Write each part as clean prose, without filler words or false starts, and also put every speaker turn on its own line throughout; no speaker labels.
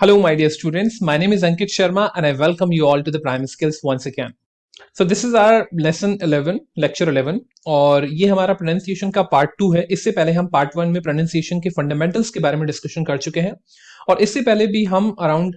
Hello, my dear students. My name is Ankit Sharma, and I welcome you all to the Prime Skills once again. So this is our lesson 11, lecture 11, और ये हमारा pronunciation का part 2 है। इससे पहले हम part 1 में pronunciation के फंडामेंटल्स के बारे में डिस्कशन कर चुके हैं, और इससे पहले भी हम अराउंड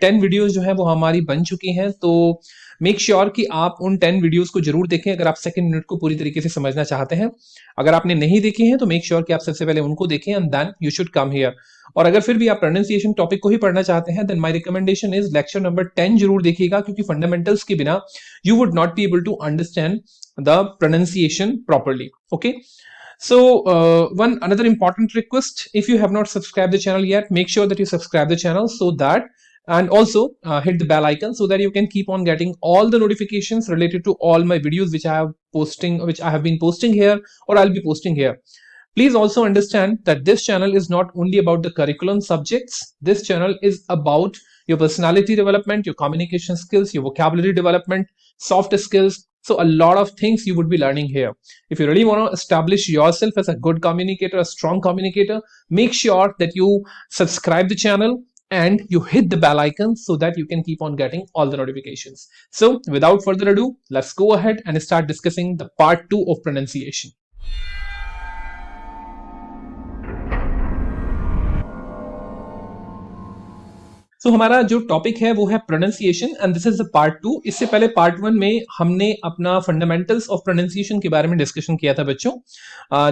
10 वीडियोस जो है वो हमारी बन चुकी हैं। तो मेक श्योर कि आप उन 10 वीडियोस को जरूर देखें अगर आप सेकंड यूनिट को पूरी तरीके से समझना चाहते हैं। अगर आपने नहीं देखे हैं तो मेक श्योर कि आप सबसे पहले उनको देखें and then you should come here. और अगर फिर भी आप प्रोनाउंसिएशन टॉपिक को ही पढ़ना चाहते हैं then my recommendation is lecture number 10 जरूर देखिएगा, क्योंकि फंडामेंटल्स के बिना you would not be able to understand the pronunciation properly. Okay, so one another important request: if you have not subscribed the channel yet, make sure that you subscribe the channel, so that and also hit the bell icon so that you can keep on getting all the notifications related to all my videos which I have been posting here, or I'll be posting here. Please also understand that this channel is not only about the curriculum subjects. This channel is about your personality development, your communication skills, your vocabulary development, soft skills. So a lot of things you would be learning here. If you really want to establish yourself as a good communicator, a strong communicator, make sure that you subscribe the channel and you hit the bell icon so that you can keep on getting all the notifications. So without further ado, let's go ahead and start discussing the part 2 of pronunciation. So, हमारा जो topic है वो है pronunciation and this is the part 2। इससे पहले part 1 में हमने अपना फंडामेंटल्स ऑफ प्रोनाउंसिएशन के बारे में डिस्कशन किया था बच्चों।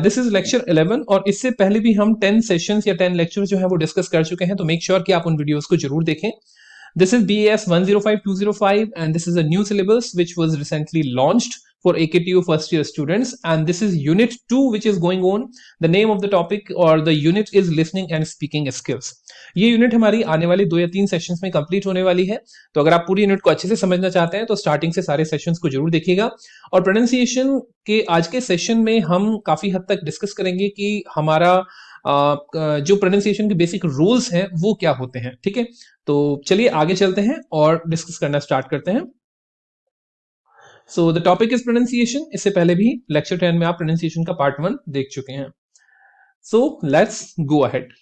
दिस इज लेक्चर 11, और इससे पहले भी हम 10 सेशंस या 10 लेक्चर जो है वो डिस्कस कर चुके हैं। तो मेक श्योर कि आप उन वीडियोस को जरूर देखें। This is BAS 105-205 and this is a new syllabus which was recently launched for AKTU first year students, and this is unit 2 which is going on. The name of the topic or the unit is listening and speaking skills. ये unit हमारी आने वाले 2 या 3 sessions में complete होने वाली है। तो अगर आप पूरी यूनिट को अच्छे से समझना चाहते हैं तो स्टार्टिंग से सारे सेशंस को जरूर देखिएगा। और प्रोनाउंसिएशन के आज के सेशन में हम काफी हद तक डिस्कस करेंगे कि हमारा जो प्रोनाउंसिएशन के बेसिक रूल्स हैं वो क्या होते हैं। ठीक है, तो चलिए आगे चलते हैं और डिस्कस करना स्टार्ट करते हैं। So the topic is pronunciation. इससे पहले भी लेक्चर 10 में आप प्रोनाउंसिएशन का पार्ट 1 देख चुके हैं। So let's go ahead.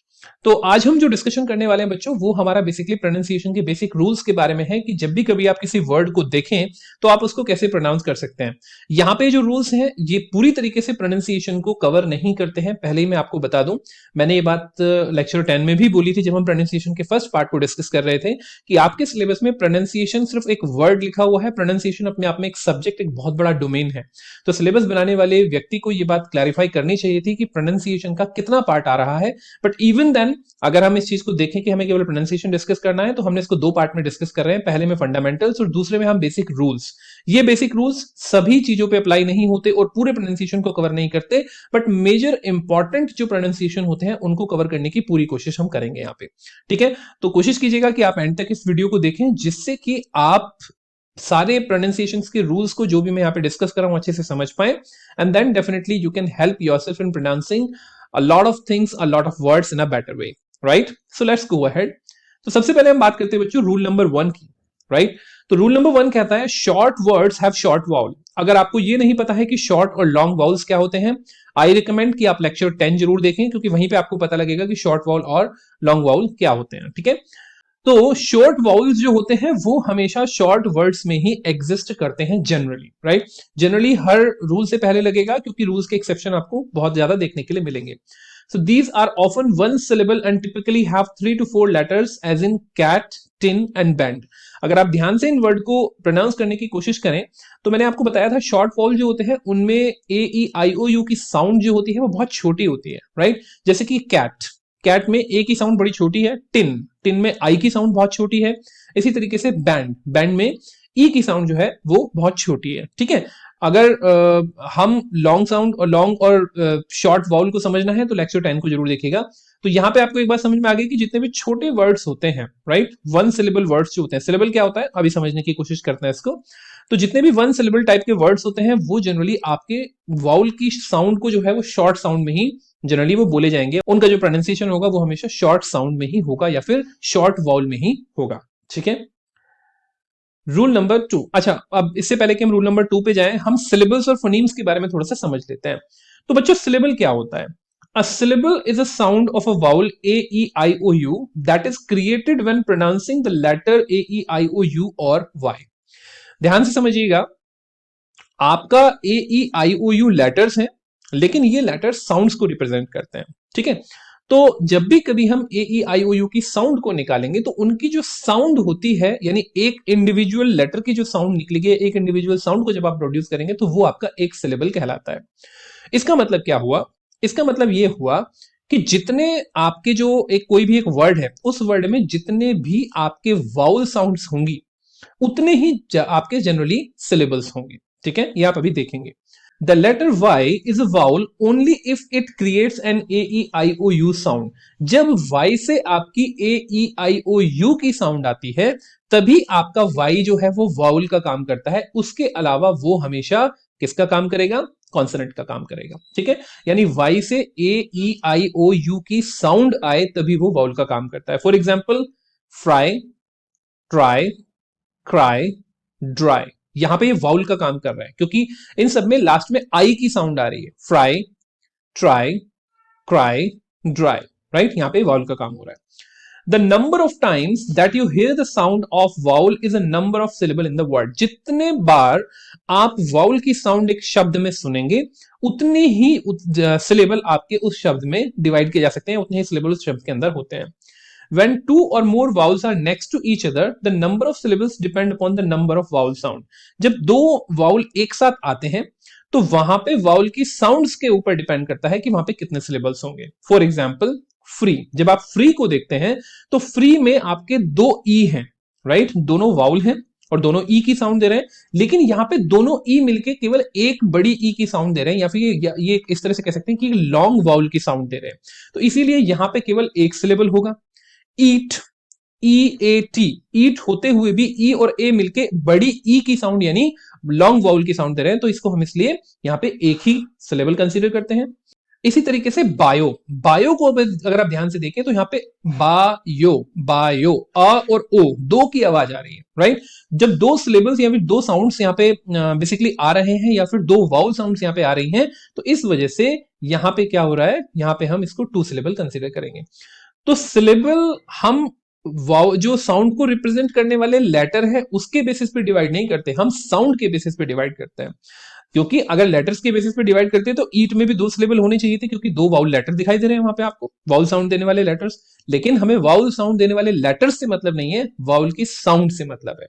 तो आज हम जो डिस्कशन करने वाले हैं बच्चों वो हमारा बेसिकली प्रोनाउंसिएशन के बेसिक रूल्स के बारे में है कि जब भी कभी आप किसी वर्ड को देखें तो आप उसको कैसे प्रोनाउंस कर सकते हैं। यहाँ पे जो रूल्स हैं ये पूरी तरीके से प्रोनाउंसिएशन को कवर नहीं करते हैं, पहले ही मैं आपको बता दूं। मैंने ये बात लेक्चर 10 में भी बोली थी जब हम प्रोनाउंसिएशन के फर्स्ट पार्ट को डिस्कस कर रहे थे कि आपके सिलेबस में प्रोनाउंसिएशन सिर्फ एक वर्ड लिखा हुआ है। प्रोनाउंसिएशन अपने आप में एक सब्जेक्ट, एक बहुत बड़ा डोमेन है। तो सिलेबस बनाने वाले व्यक्ति को ये बात क्लैरिफाई करनी चाहिए थी कि प्रोनाउंसिएशन का कितना पार्ट आ रहा है। बट इवन देन अगर हम इस चीज को देखें कि हमें केवल प्रोनाउंसिएशन डिस्कस करना है तो हमने इसको 2 पार्ट में डिस्कस कर रहे हैं। पहले में फंडामेंटल्स और दूसरे में हम बेसिक रूल्स। ये बेसिक रूल्स सभी चीजों पे अप्लाई नहीं होते और पूरे प्रोनाउंसिएशन को कवर नहीं करते, बट मेजर इंपॉर्टेंट जो प्रोनाउंसिएशन होते हैं उनको कवर करने की पूरी कोशिश हम करेंगे यहाँ पे। ठीक है, तो कोशिश कीजिएगा कि आप एंड तक इस वीडियो को देखें जिससे कि आप सारे प्रोनाउंसिएशन के रूल्स को जो भी मैं यहाँ पे डिस्कस कर रहा हूं अच्छे से समझ पाए, and then definitely you can help yourself in pronouncing a lot of things, a lot of words in a better way, right? So let's go ahead. तो सबसे पहले हम बात करते हैं बच्चों रूल नंबर 1 की, राइट? तो रूल नंबर 1 कहता है short words have short vowel. अगर आपको ये नहीं पता है कि शॉर्ट और लॉन्ग वाउल्स क्या होते हैं, आई रिकमेंड कि आप लेक्चर 10 जरूर देखें, क्योंकि वहीं पे आपको पता लगेगा कि शॉर्ट वाउल और लॉन्ग वाउल क्या होते हैं। ठीक है, तो शॉर्ट वाउल्स जो होते हैं वो हमेशा शॉर्ट वर्ड्स में ही एग्जिस्ट करते हैं जनरली, राइट? जनरली हर रूल से पहले लगेगा, क्योंकि रूल्स के एक्सेप्शन आपको बहुत ज्यादा देखने के लिए मिलेंगे। So these are often one syllable and typically have 3 to 4 letters as in cat, tin and bend. अगर आप ध्यान से इन वर्ड को प्रोनाउंस करने की कोशिश करें तो मैंने आपको बताया था शॉर्ट वाउल जो होते हैं उनमें ए ई आई ओ यू की साउंड जो होती है वो बहुत छोटी होती है, राइट? जैसे कि कैट, कैट में ए की साउंड बड़ी छोटी है। टिन, टिन में आई की साउंड बहुत छोटी है। इसी तरीके से बैंड, बैंड में ई की साउंड जो है वो बहुत छोटी है। ठीक है, अगर हम लॉन्ग साउंड और लॉन्ग और शॉर्ट वाउल को समझना है तो लेक्चर 10 को जरूर देखिएगा। तो यहाँ पे आपको एक बात समझ में आ गई कि जितने भी छोटे वर्ड्स होते हैं, राइट, 1 सिलेबल वर्ड्स जो होते हैं, सिलेबल क्या होता है अभी समझने की कोशिश करते हैं इसको। तो जितने भी 1 सिलेबल टाइप के वर्ड्स होते हैं वो जनरली आपके वाउल की साउंड को जो है वो शॉर्ट साउंड में ही जनरली वो बोले जाएंगे। उनका जो प्रोनाउंसिएशन होगा वो हमेशा शॉर्ट साउंड में ही होगा या फिर शॉर्ट वाउल में ही होगा। ठीक है, रूल नंबर 2। अच्छा, अब इससे पहले कि हम रूल नंबर 2 पे जाएं, हम सिलेबल्स और फोनीम्स के बारे में थोड़ा सा समझ लेते हैं। तो बच्चों सिलेबल क्या होता है? A syllable is a sound of a vowel a, e, I, o, u that is created when pronouncing the letter a, e, I, o, u or y. ध्यान से समझिएगा, आपका ए, E, I, O, you letters हैं, लेकिन ये letters sounds को represent करते हैं, ठीक है। तो जब भी कभी हम ए, ई, आई, ओ, यू की साउंड को निकालेंगे तो उनकी जो साउंड होती है, यानी एक इंडिविजुअल लेटर की जो साउंड निकलेगी, एक इंडिविजुअल साउंड को जब आप प्रोड्यूस करेंगे तो वो आपका एक सिलेबल कहलाता है। इसका मतलब क्या हुआ? इसका मतलब ये हुआ कि जितने आपके जो एक कोई भी एक वर्ड है, उस वर्ड में जितने भी आपके वाउल साउंड्स होंगी उतने ही आपके जनरली सिलेबल्स होंगे, ठीक है। ये आप अभी देखेंगे। The letter Y is a vowel only if it creates an A, E, I, O, U sound. जब Y से आपकी ए, ई, आई, ओ, यू की साउंड आती है तभी आपका Y जो है वो वाउल का काम करता है, उसके अलावा वो हमेशा किसका काम करेगा? कॉन्सोनेंट का काम करेगा, ठीक है। यानी Y से ए, ई, आई, ओ, यू की साउंड आए तभी वो वाउल का काम करता है। For example fry, try, cry, dry, यहां पे ये वाउल का काम कर रहा है क्योंकि इन सब में लास्ट में आई की साउंड आ रही है। Fry, try, cry, dry, right, यहां पे वाउल का काम हो रहा है। The number of times that you here the sound of vowel is a number of syllable in the word. जितने बार आप वाउल की साउंड एक शब्द में सुनेंगे उतने ही सिलेबल आपके उस शब्द में डिवाइड किए जा सकते हैं, उतने ही सिलेबल उस शब्द के अंदर होते हैं। When two or more vowels are next to each other, the number of syllables depend upon the number of vowel sound. जब दो वाउल एक साथ आते हैं तो वहां पे वाउल की साउंड्स के ऊपर डिपेंड करता है कि वहां पे कितने सिलेबल्स होंगे। फॉर एग्जाम्पल फ्री, जब आप फ्री को देखते हैं तो फ्री में आपके दो ई हैं, राइट, दोनों वाउल हैं और दोनों ई की साउंड दे रहे हैं, लेकिन यहां पे दोनों ई मिलके केवल एक बड़ी ई की साउंड दे रहे हैं, या फिर ये इस तरह से कह सकते हैं कि लॉन्ग वाउल की साउंड दे रहे हैं। तो इसीलिए यहां पे केवल एक सिलेबल होगा। ईट, ई, ए, टी, ईट होते हुए भी ई और ए मिलके बड़ी ई की साउंड यानी लॉन्ग वाउल की साउंड दे रहे हैं, तो इसको हम इसलिए यहां पे एक ही सिलेबल कंसीडर करते हैं। इसी तरीके से बायो, बायो को अगर आप ध्यान से देखें तो यहां पे बायो, बायो, अ और ओ दो की आवाज आ रही है, राइट। जब दो सिलेबल्स या फिर दो साउंड्स यहां पे बेसिकली आ रहे हैं या फिर दो वाउल साउंड्स यहां पे आ रही हैं, तो इस वजह से यहां पे क्या हो रहा है, यहां पे हम इसको टू सिलेबल कंसीडर करेंगे। तो सिलेबल हम जो साउंड को रिप्रेजेंट करने वाले लेटर है उसके बेसिस पे डिवाइड नहीं करते, हम साउंड के बेसिस पे डिवाइड करते हैं। क्योंकि अगर लेटर्स के बेसिस पे डिवाइड करते तो ईट में भी दो सिलेबल होने चाहिए थे, क्योंकि दो वाउल लेटर दिखाई दे रहे हैं वहां पे आपको, वाउल साउंड देने वाले लेटर्स। लेकिन हमें वाउल साउंड देने वाले लेटर्स से मतलब नहीं है, वाउल की साउंड से मतलब है,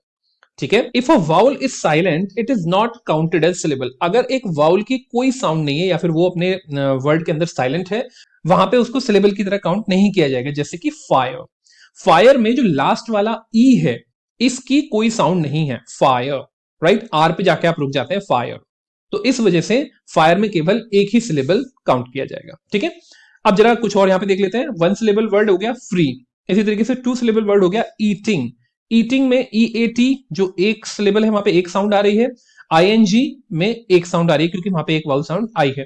ठीक है। If a vowel is silent it is not counted as syllable. अगर एक वाउल की कोई साउंड नहीं है या फिर वो अपने वर्ड के अंदर साइलेंट है, वहां पे उसको सिलेबल की तरह काउंट नहीं किया जाएगा। जैसे कि फायर, फायर में जो लास्ट वाला ई है इसकी कोई साउंड नहीं है, फायर, राइट, आर पे जाके आप रुक जाते हैं फायर, तो इस वजह से फायर में केवल एक ही सिलेबल काउंट किया जाएगा, ठीक है। अब जरा कुछ और यहां पे देख लेते हैं। वन सिलेबल वर्ड हो गया फ्री, इसी तरीके से टू सिलेबल वर्ड हो गया ईटिंग। ईटिंग में ई, ए, टी जो एक सिलेबल है वहां पे एक साउंड आ रही है, आईएनजी में एक साउंड आ रही है क्योंकि वहां पे एक वाउल साउंड आई है।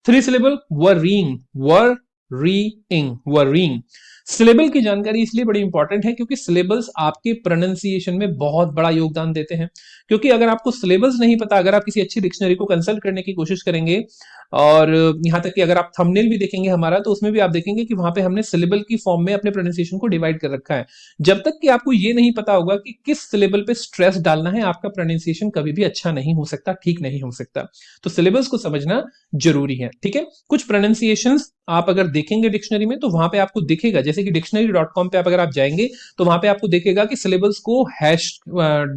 Three syllable worrying, worrying, worrying. Syllable की जानकारी इसलिए बड़ी इंपॉर्टेंट है क्योंकि सिलेबल्स आपके प्रोनाउंसिएशन में बहुत बड़ा योगदान देते हैं। क्योंकि अगर आपको सिलेबल्स नहीं पता, अगर आप किसी अच्छी डिक्शनरी को कंसल्ट करने की कोशिश करेंगे, और यहां तक कि अगर आप थंबनेल भी देखेंगे हमारा, तो उसमें भी आप देखेंगे कि वहां पे हमने सिलेबल की फॉर्म में अपने प्रोनाउंसिएशन को डिवाइड कर रखा है। जब तक कि आपको ये नहीं पता होगा कि किस सिलेबल पे स्ट्रेस डालना है, आपका प्रोनाउंसिएशन कभी भी अच्छा नहीं हो सकता, ठीक नहीं हो सकता। तो सिलेबल्स को समझना जरूरी है, ठीक है। कुछ प्रोनाउंसिएशंस आप अगर देखेंगे डिक्शनरी में तो वहां पे आपको दिखेगा, जैसे कि dictionary.com पे आप अगर आप जाएंगे तो वहां पे आपको दिखेगा कि सिलेबल्स को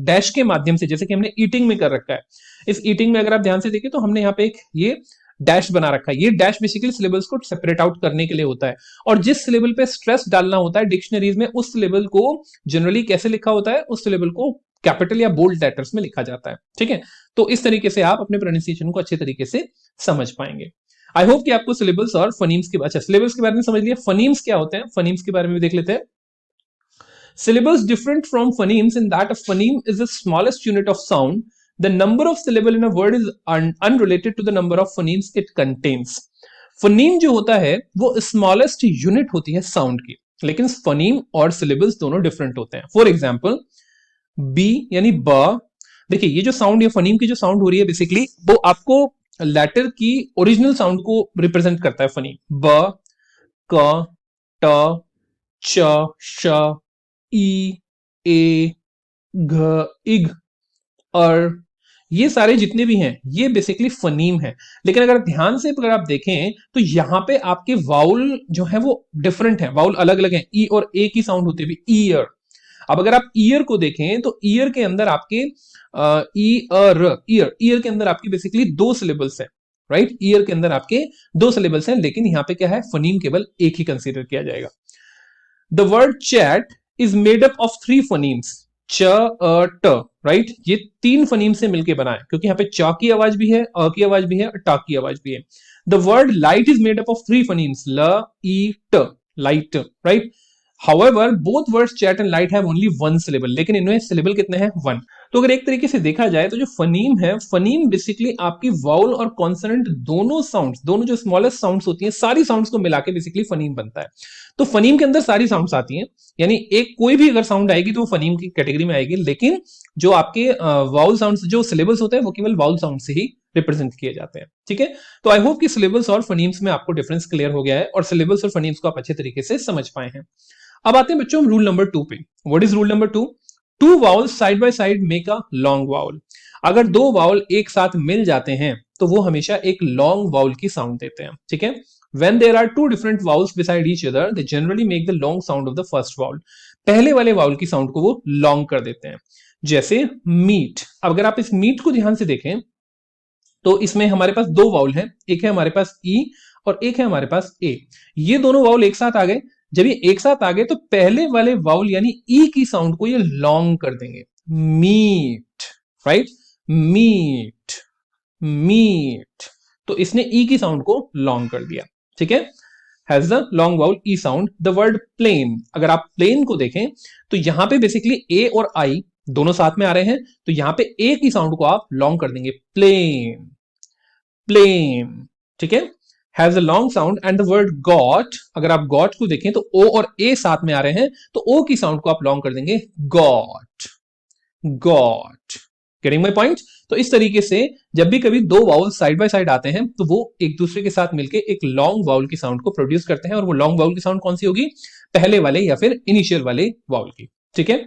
डैश के माध्यम से, जैसे कि हमने ईटिंग में कर रखा है। इस ईटिंग में अगर आप ध्यान से देखें तो हमने यहाँ पे एक ये डैश बना रखा है। ये डैश बेसिकली सिलेबल्स को सेपरेट आउट करने के लिए होता है, और जिस सिलेबल पे स्ट्रेस डालना होता है डिक्शनरीज में, उस सिलेबल को जनरली कैसे लिखा होता है, उस सिलेबल को कैपिटल या बोल्ड लेटर्स में लिखा जाता है, ठीक है। तो इस तरीके से आप अपने प्रोनाउंसिएशन को अच्छे तरीके से समझ पाएंगे। आई होप कि आपको सिलेबल्स और फनीम्स के, अच्छा सिलेबल्स के बारे में समझ लिया, फनीम्स क्या होते हैं, फनीम्स के बारे में भी देख लेते हैं। Syllables different from phonemes in that a phoneme is the smallest unit of sound. The number of syllable in a word is unrelated to the number of phonemes it contains. Phoneme जो होता है वो smallest unit होती है sound की, लेकिन phoneme और syllables दोनों different होते हैं। For example, B यानी ब, देखिए ये जो साउंड या फनीम की जो साउंड हो रही है बेसिकली वो आपको लेटर की ओरिजिनल साउंड को रिप्रेजेंट करता है फनी। ब, क, ट, च, श, ई, ए, घ, इग, और ये सारे जितने भी हैं ये बेसिकली फनीम है। लेकिन अगर ध्यान से अगर आप देखें तो यहां पे आपके वाउल जो है वो डिफरेंट है, वाउल अलग अलग है। ई और ए की साउंड होती है ईयर। अब अगर आप ईयर को देखें तो ईयर के अंदर आपके ईयर ईयर के अंदर आपकी बेसिकली दो सिलेबल्स है, राइट। ईयर के अंदर आपके दो सिलेबल्स हैं, लेकिन यहां पे क्या है, फनीम केवल एक ही कंसीडर किया जाएगा। The word chat is made up of three phonemes, च, ट, राइट। ये तीन फनीम से मिलकर बना है, क्योंकि यहाँ पे च की आवाज भी है, अ की आवाज भी है और ट की आवाज भी है। The word light is made up of three phonemes, ल, ई, ट, light, right. However, both words chat and light have only one syllable, लेकिन इनमें syllable कितने हैं, one। तो अगर एक तरीके से देखा जाए तो जो फनीम है, फनीम बेसिकली आपकी वाउल और कॉन्सोनेंट दोनों साउंड्स, दोनों जो स्मॉलेस्ट साउंड्स होती हैं, सारी साउंड्स को मिला के बेसिकली फनीम बनता है। तो फनीम के अंदर सारी साउंड्स आती हैं, यानी एक कोई भी अगर साउंड आएगी तो वो फनीम की कैटेगरी में आएगी, लेकिन जो आपके वाउल साउंड्स, जो सिलेबल्स होते हैं वो केवल वाउल साउंड से ही रिप्रेजेंट किए जाते हैं, ठीक है। तो आई होप कि सिलेबल्स और फनीम्स में आपको डिफरेंस क्लियर हो गया है और सिलेबल्स और फनीम्स को आप अच्छे तरीके से समझ पाए हैं। अब आते हैं बच्चों रूल नंबर 2 पे। What is rule number 2? Two vowels side by side make a long vowel. अगर दो वाउल एक साथ मिल जाते हैं तो वो हमेशा एक लॉन्ग वाउल की साउंड देते हैं, ठीक है। When there are two different vowels beside each other, they generally make the long sound of the first vowel. पहले वाले वाउल की साउंड को वो लॉन्ग कर देते हैं, जैसे मीट। अब अगर आप इस मीट को ध्यान से देखें तो इसमें हमारे पास दो वाउल हैं, एक है हमारे पास ई और एक है हमारे पास ए। ये दोनों वाउल एक साथ आ गए। जब ये एक साथ आ गए तो पहले वाले वाउल यानी ई की साउंड को ये लॉन्ग कर देंगे, मीट, राइट, मीट, मीट। तो इसने ई की साउंड को लॉन्ग कर दिया, ठीक है। Has the long vowel E sound. The word plain, अगर आप प्लेन को देखें तो यहां पे बेसिकली ए और आई दोनों साथ में आ रहे हैं, तो यहां पे ए की साउंड को आप लॉन्ग कर देंगे, प्लेन, प्लेन, ठीक है। Has a long sound. And the word got, अगर आप गॉट को देखें तो ओ और ए साथ में आ रहे हैं, तो ओ की साउंड को आप लॉन्ग कर देंगे, got, got. Getting my point? तो इस तरीके से जब भी कभी दो वाउल साइड बाय साइड आते हैं तो वो एक दूसरे के साथ मिलकर एक लॉन्ग वाउल की साउंड को प्रोड्यूस करते हैं, और वो लॉन्ग वाउल की साउंड कौन सी होगी, पहले वाले या फिर इनिशियल वाले वाउल की, ठीक है।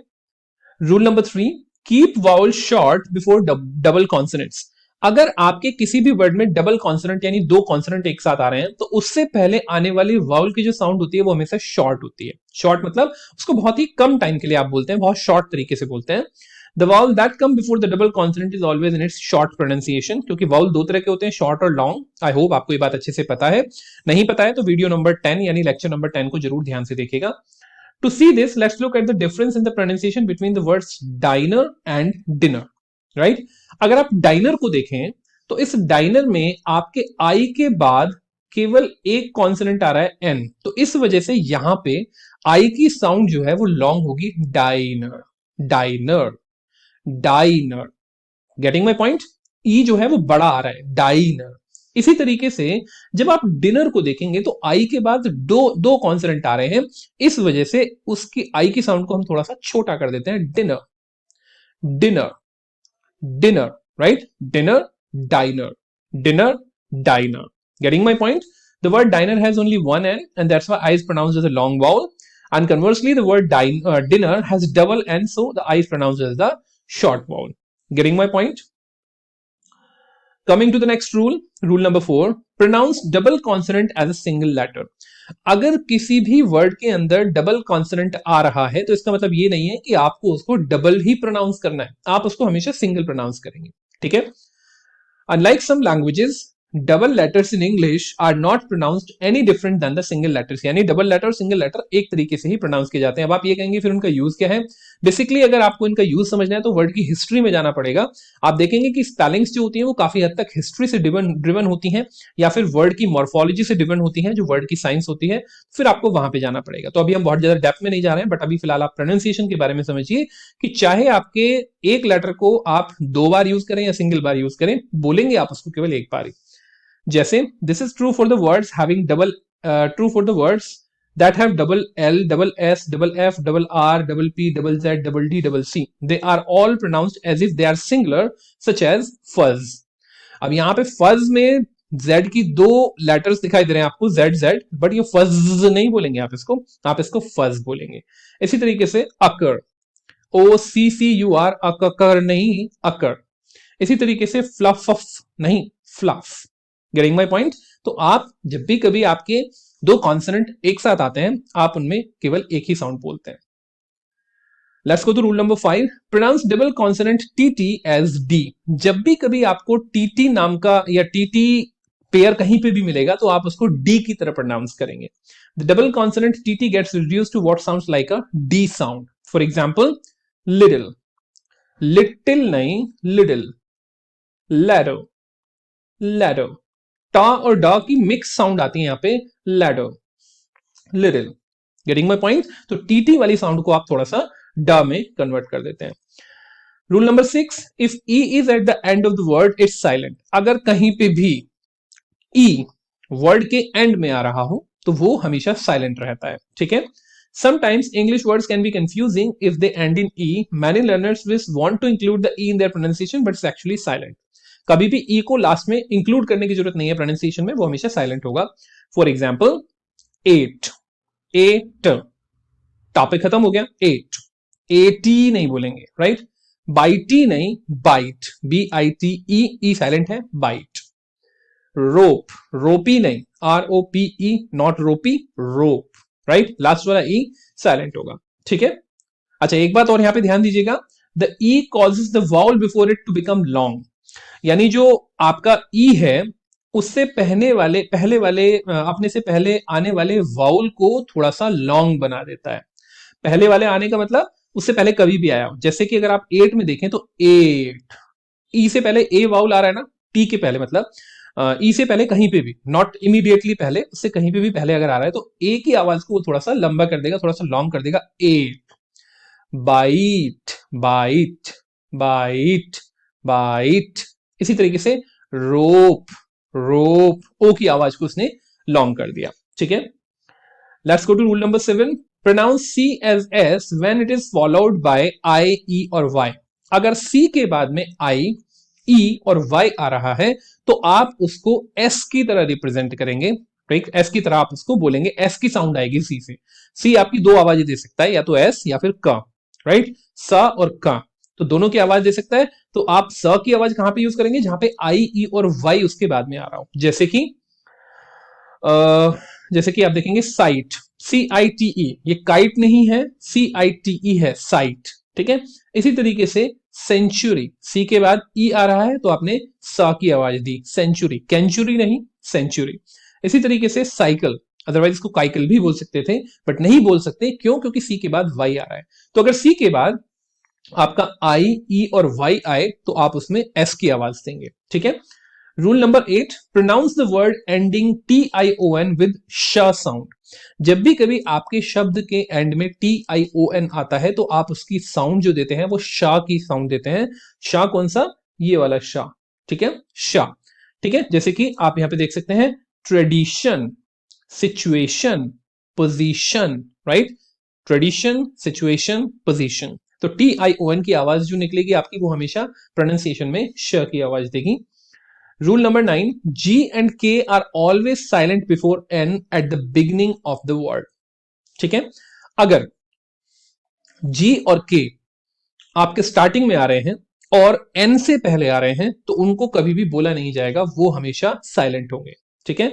Rule number 3, keep vowel short before double consonants. अगर आपके किसी भी वर्ड में डबल कॉन्सोनेंट यानी दो कॉन्सोनेंट एक साथ आ रहे हैं तो उससे पहले आने वाली वाउल की जो साउंड होती है वो हमेशा शॉर्ट होती है। शॉर्ट मतलब उसको बहुत ही कम टाइम के लिए आप बोलते हैं, बहुत शॉर्ट तरीके से बोलते हैं। The vowel that come before the double consonant is always in its short pronunciation, क्योंकि वाउल दो तरह के होते हैं, शॉर्ट और लॉन्ग। आई होप आपको ये बात अच्छे से पता है। नहीं पता है तो वीडियो नंबर 10 यानी लेक्चर नंबर 10 को जरूर ध्यान से देखिएगा। To see this, let's look at the difference in the pronunciation between the words diner and dinner, right? अगर आप डाइनर को देखें तो इस डाइनर में आपके आई के बाद केवल एक कॉन्सोनेंट आ रहा है, एन, तो इस वजह से यहां पे आई की साउंड जो है वो लॉन्ग होगी, diner, diner, diner. Getting my point? E जो है वो बड़ा आ रहा है, डाइनर। इसी तरीके से जब आप डिनर को देखेंगे तो आई के बाद दो दो कॉन्सोनेंट आ रहे हैं, इस वजह से उसकी आई की साउंड को हम थोड़ा सा छोटा कर देते हैं, dinner, dinner, dinner, right, dinner, dinar, dinner, dinar. Getting my point? The word diner has only one N, and that's why I is pronounced as a long vowel. And conversely, the word dinner has double N, so the I is pronounced as the short vowel. Getting my point? Coming to the next rule, rule number 4, pronounce double consonant as a single letter. अगर किसी भी word के अंदर double consonant आ रहा है तो इसका मतलब ये नहीं है कि आपको उसको डबल ही प्रोनाउंस करना है, आप उसको हमेशा सिंगल प्रोनाउंस करेंगे, ठीक है। Unlike some languages, double letters in English are not pronounced any different than the single letters, यानी डबल लेटर और सिंगल लेटर एक तरीके से ही प्रोनाउंस किए जाते हैं। अब आप ये कहेंगे फिर उनका यूज क्या है? बेसिकली अगर आपको इनका यूज समझना है तो वर्ड की हिस्ट्री में जाना पड़ेगा। आप देखेंगे कि स्पेलिंग्स जो होती हैं वो काफी हद तक हिस्ट्री से ड्रिवन होती हैं, या फिर वर्ड की मॉर्फोलॉजी से ड्रिवन होती हैं, जो वर्ड की साइंस होती है, फिर आपको वहां पे जाना पड़ेगा। तो अभी हम बहुत ज्यादा डेप्थ में नहीं जा रहे हैं, बट अभी फिलहाल आप प्रोनाउंसिएशन के बारे में समझिए कि चाहे आपके एक लेटर को आप 2 बार यूज करें या सिंगल बार यूज करें, बोलेंगे आप उसको केवल एक बार ही। जैसे this is true for the words having double, true for the words that have double L, double S, double F, double R, double P, double Z, double D, double C. They are all pronounced as if they are singular, such as fuzz. अब यहाँ पे fudge में Z की दो letters दिखाई दे रहे हैं आपको, जेड जेड, बट ये फज नहीं बोलेंगे आप इसको फज बोलेंगे। इसी तरीके से अकर, OCCUR, अकर नहीं अकर। इसी तरीके से फ्लफ नहीं फ्लफ। Getting my point? तो आप जब भी कभी आपके दो कॉन्सोनेंट एक साथ आते हैं, आप उनमें केवल एक ही साउंड बोलते हैं। Let's go to rule number 5, pronounce double consonant TT as D. जब भी कभी आपको टीटी नाम का या टीटी पेयर कहीं पे भी मिलेगा तो आप उसको डी की तरह प्रोनाउंस करेंगे। The double consonant TT gets reduced to what sounds like a D sound. For example little, little नहीं लिटिल, लैडो, लैडो, टा और डा की मिक्स साउंड आती है यहां पे, लैडो, लिटिल। Getting my point? तो टीटी वाली साउंड को आप थोड़ा सा डा में कन्वर्ट कर देते हैं। Rule number 6, if E is eight the end of the word it's silent. अगर कहीं पे भी ई वर्ड के एंड में आ रहा हो तो वो हमेशा साइलेंट रहता है, ठीक है। Sometimes English words can be confusing if they end in E. Many learners will want to include the E in their pronunciation, but it's actually silent. कभी भी E को लास्ट में इंक्लूड करने की जरूरत नहीं है प्रोनाउंसिएशन में, वो हमेशा साइलेंट होगा। For example eight, eight, topic खत्म हो गया, एट, एटी नहीं बोलेंगे, राइट। बाइटी नहीं, बाइट, BITE, साइलेंट है, बाइट। रोप, रोपी नहीं, ROPE, नॉट रोपी, रोप, राइट। लास्ट वाला ई साइलेंट होगा, ठीक है। अच्छा, एक बात और यहां पे ध्यान दीजिएगा, the E causes the vowel before it to become long. यानी जो आपका ई है उससे पहले वाले अपने से पहले आने वाले वाउल को थोड़ा सा लॉन्ग बना देता है। पहले वाले आने का मतलब उससे पहले कभी भी आया हो, जैसे कि अगर आप एट में देखें तो एट, ई से पहले ए वाउल आ रहा है ना, टी के पहले, मतलब ई से पहले कहीं पे भी, नॉट इमीडिएटली पहले, उससे कहीं पे भी पहले अगर आ रहा है तो ए की आवाज को वो थोड़ा सा लंबा कर देगा, थोड़ा सा लॉन्ग कर देगा, ate. Bite, bite, bite, bite. इसी तरीके से रोप, रोप, ओ की आवाज को उसने लॉन्ग कर दिया, ठीक है। Let's go to rule number 7, pronounce C as S when it is followed by I, E और वाई। अगर सी के बाद में आई, ई और वाई आ रहा है तो आप उसको एस की तरह रिप्रेजेंट करेंगे, राइट। एस की तरह आप उसको बोलेंगे, एस की साउंड आएगी सी से। सी आपकी दो आवाजें दे सकता है, या तो एस या फिर क, राइट। स और क, तो दोनों की आवाज दे सकता है। तो आप स की आवाज कहां पे यूज करेंगे? जहां पे आई, ई और वाई उसके बाद में आ रहा हो, जैसे कि आप देखेंगे साइट, CITE, ये काइट नहीं है, CITE है, साइट, ठीक है। इसी तरीके से सेंचुरी, सी के बाद ई आ रहा है तो आपने सा की आवाज दी, सेंचुरी, कैंचुरी नहीं, सेंचुरी। इसी तरीके से साइकिल, अदरवाइज इसको काइकल भी बोल सकते थे, बट नहीं बोल सकते, क्यों? क्योंकि सी के बाद वाई आ रहा है। तो अगर सी के बाद आपका आई, ई और वाई आए तो आप उसमें एस की आवाज देंगे, ठीक है। Rule number 8, pronounce the word ending TION with श साउंड। जब भी कभी आपके शब्द के एंड में TION आता है तो आप उसकी साउंड जो देते हैं वो शा की साउंड देते हैं। शा कौन सा? ये वाला शा, ठीक है, शा, ठीक है। जैसे कि आप यहां पे देख सकते हैं, tradition, situation, position, right. Tradition, situation, position. तो TION की आवाज जो निकलेगी आपकी वो हमेशा प्रोनाउंसिएशन में श की आवाज देगी। Rule number 9, G and K are always silent before N at the beginning of the word, ठीक है। अगर G और K आपके स्टार्टिंग में आ रहे हैं और N से पहले आ रहे हैं तो उनको कभी भी बोला नहीं जाएगा, वो हमेशा साइलेंट होंगे, ठीक है।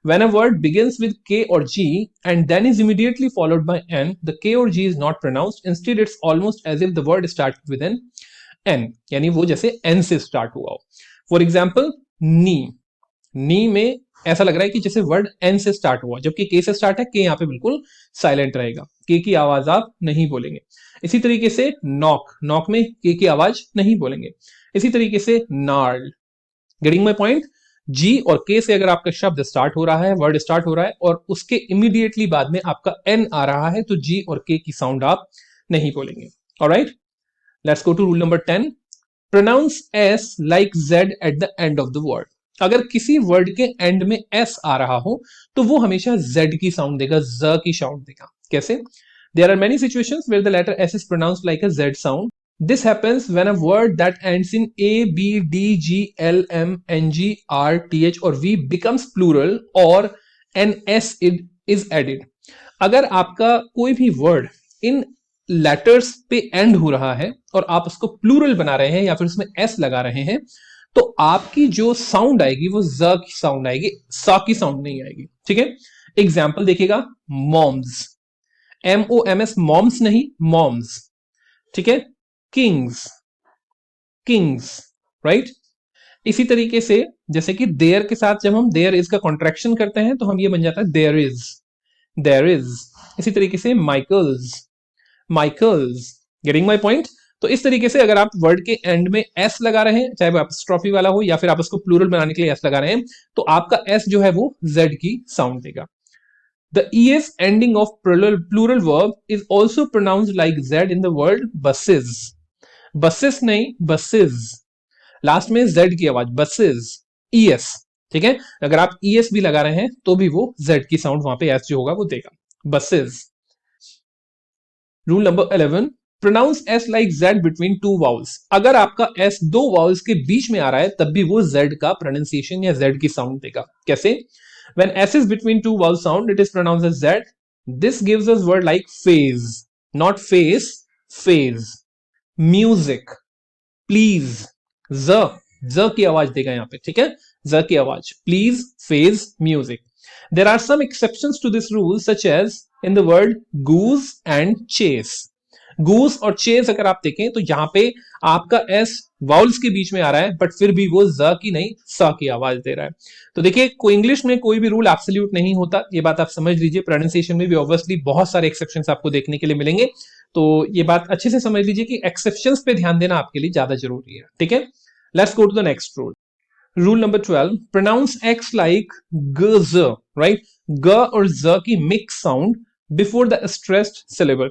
When a word begins with K or G and then is immediately followed by N, the K or G is not pronounced. Instead, it's almost as if the word started with an N, यानी वो जैसे N से start हुआ हो। For example नी, नी में ऐसा लग रहा है कि जैसे वर्ड एन से स्टार्ट हुआ, जबकि के से स्टार्ट है, के यहां पे बिल्कुल साइलेंट रहेगा, के की आवाज आप नहीं बोलेंगे। इसी तरीके से नॉक, नॉक में के की आवाज नहीं बोलेंगे। इसी तरीके से नार्ल। Getting my point? जी और के से अगर आपका शब्द स्टार्ट हो रहा है, वर्ड स्टार्ट हो रहा है और उसके इमीडिएटली बाद में आपका एन आ रहा है तो जी और के की साउंड आप नहीं बोलेंगे। Alright, let's go to rule number 10, pronounce S like Z at the end of the word. अगर किसी वर्ड के एंड में एस आ रहा हो तो वो हमेशा जेड की साउंड देगा, ज की साउंड देगा। कैसे? There are many situations where the letter S is pronounced like a Z sound. This happens when a word that ends in A, B, D, G, L, M, N, G, R, T, H or V becomes plural or an S is added. अगर आपका कोई भी word in letters पे and हो रहा है और आप उसको प्लूरल बना रहे हैं या फिर उसमें एस लगा रहे हैं, तो आपकी जो साउंड आएगी वो ज की साउंड आएगी, सा की साउंड नहीं आएगी। ठीक है, एग्जाम्पल देखिएगा, मॉम्स, MOMS, मॉम्स नहीं, मॉम्स। ठीक है, किंग्स, किंग्स, राइट। इसी तरीके से जैसे कि देयर के साथ जब हम देयर इज का कॉन्ट्रैक्शन करते हैं तो हम ये बन जाता है देयर इज, देयर इज। इसी तरीके से Michaels, Michaels. Getting my point? तो इस तरीके से अगर आप वर्ड के एंड में एस लगा रहे हैं, चाहे वो एपोस्ट्रोफी वाला हो या फिर आप उसको प्लूरल बनाने के लिए एस लगा रहे हैं, तो आपका एस जो है वो जेड की साउंड देगा। The es ending of plural verb is also pronounced like z in the word buses. Buses नहीं, buses. लास्ट में z की आवाज, buses, es। ठीक है, अगर आप es भी लगा रहे हैं तो भी वो z की साउंड वहां पे s जो होगा वो देगा, buses। Rule number 11, pronounce s like z between two vowels। अगर आपका s दो vowels के बीच में आ रहा है तब भी वो z का प्रोनाउंसिएशन या z की साउंड देगा। कैसे? When s is between two vowel sound, it is pronounced as z. This gives us word like phase, not face, phase, music, please, z की आवाज देगा यहाँ पे। ठीक है, z की आवाज, please, phase, music। There are some exceptions to this rule, such as in the word goose and chase। Goose और चेस अगर आप देखें तो यहां पे आपका एस वाउल्स के बीच में आ रहा है, बट फिर भी वो ज की नहीं सा की आवाज दे रहा है। तो देखिए, कोई इंग्लिश में कोई भी रूल एब्सोल्यूट नहीं होता, ये बात आप समझ लीजिए। प्रोनाउंसिएशन में भी ऑब्वियसली बहुत सारे एक्सेप्शंस आपको देखने के लिए मिलेंगे, तो ये बात अच्छे से समझ लीजिए कि एक्सेप्शंस पे ध्यान देना आपके लिए ज्यादा जरूरी है। ठीक है, let's go to the next rule. Rule number 12, pronounce X like ग ज, राइट। ग और ज की mix sound before the stressed syllable.